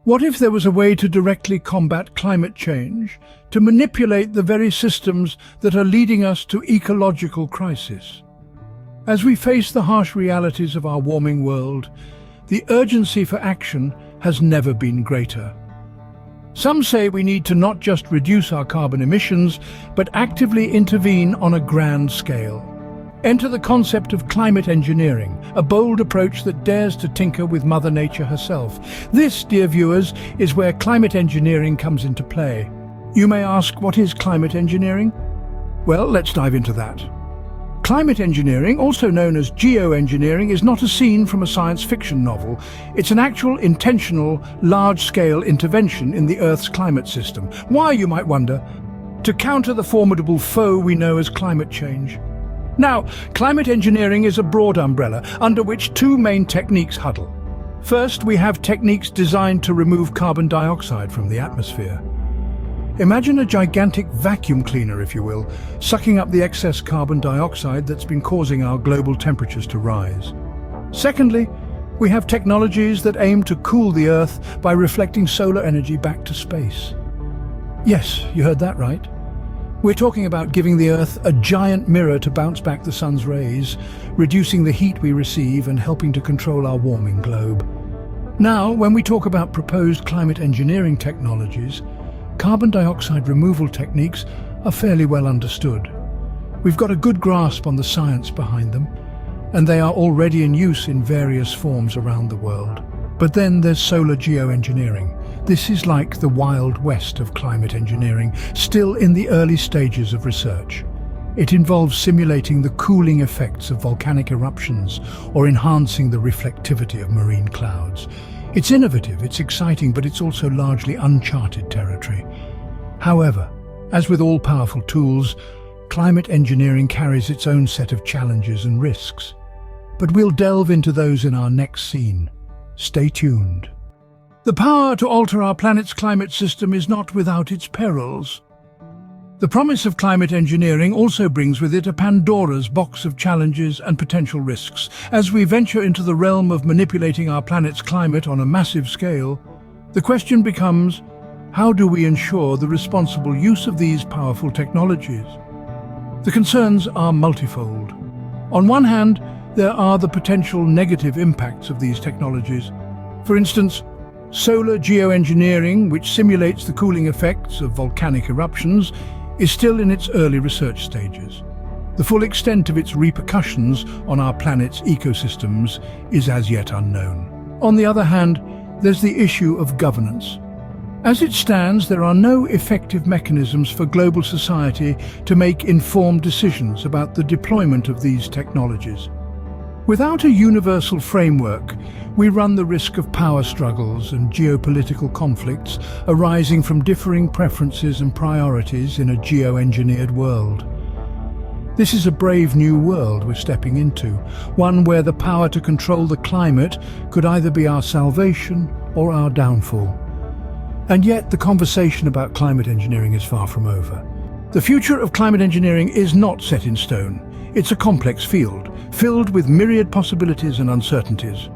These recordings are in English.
What if there was a way to directly combat climate change, to manipulate the very systems that are leading us to ecological crisis? As we face the harsh realities of our warming world, the urgency for action has never been greater. Some say we need to not just reduce our carbon emissions, but actively intervene on a grand scale. Enter the concept of climate engineering, a bold approach that dares to tinker with Mother Nature herself. This, dear viewers, is where climate engineering comes into play. You may ask, what is climate engineering? Well, let's dive into that. Climate engineering, also known as geoengineering, is not a scene from a science fiction novel. It's an actual, intentional, large-scale intervention in the Earth's climate system. Why, you might wonder? To counter the formidable foe we know as climate change. Now, climate engineering is a broad umbrella under which two main techniques huddle. First, we have techniques designed to remove carbon dioxide from the atmosphere. Imagine a gigantic vacuum cleaner, if you will, sucking up the excess carbon dioxide that's been causing our global temperatures to rise. Secondly, we have technologies that aim to cool the Earth by reflecting solar energy back to space. Yes, you heard that right. We're talking about giving the Earth a giant mirror to bounce back the sun's rays, reducing the heat we receive and helping to control our warming globe. Now, when we talk about proposed climate engineering technologies, carbon dioxide removal techniques are fairly well understood. We've got a good grasp on the science behind them, and they are already in use in various forms around the world. But then there's solar geoengineering. This is like the Wild West of climate engineering, still in the early stages of research. It involves simulating the cooling effects of volcanic eruptions or enhancing the reflectivity of marine clouds. It's innovative, it's exciting, but it's also largely uncharted territory. However, as with all powerful tools, climate engineering carries its own set of challenges and risks. But we'll delve into those in our next scene. Stay tuned. The power to alter our planet's climate system is not without its perils. The promise of climate engineering also brings with it a Pandora's box of challenges and potential risks. As we venture into the realm of manipulating our planet's climate on a massive scale, the question becomes, how do we ensure the responsible use of these powerful technologies? The concerns are multifold. On one hand, there are the potential negative impacts of these technologies. For instance, solar geoengineering, which simulates the cooling effects of volcanic eruptions, is still in its early research stages. The full extent of its repercussions on our planet's ecosystems is as yet unknown. On the other hand, there's the issue of governance. As it stands, there are no effective mechanisms for global society to make informed decisions about the deployment of these technologies. Without a universal framework, we run the risk of power struggles and geopolitical conflicts arising from differing preferences and priorities in a geoengineered world. This is a brave new world we're stepping into, one where the power to control the climate could either be our salvation or our downfall. And yet, the conversation about climate engineering is far from over. The future of climate engineering is not set in stone. It's a complex field, filled with myriad possibilities and uncertainties.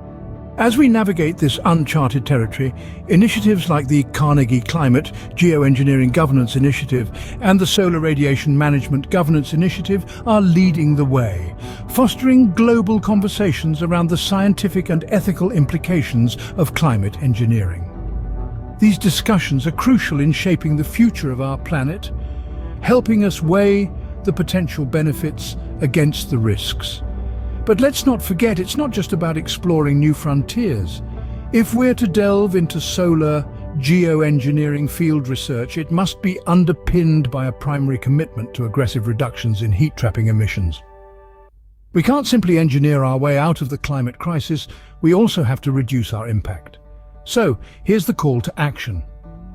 As we navigate this uncharted territory, initiatives like the Carnegie Climate Geoengineering Governance Initiative and the Solar Radiation Management Governance Initiative are leading the way, fostering global conversations around the scientific and ethical implications of climate engineering. These discussions are crucial in shaping the future of our planet, helping us weigh the potential benefits against the risks. But let's not forget, it's not just about exploring new frontiers. If we're to delve into solar geoengineering field research, it must be underpinned by a primary commitment to aggressive reductions in heat-trapping emissions. We can't simply engineer our way out of the climate crisis, we also have to reduce our impact. So, here's the call to action.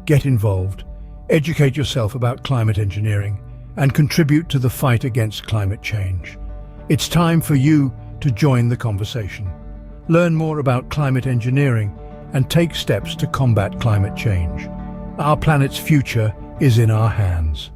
Get involved, educate yourself about climate engineering, and contribute to the fight against climate change. It's time for you to join the conversation. Learn more about climate engineering and take steps to combat climate change. Our planet's future is in our hands.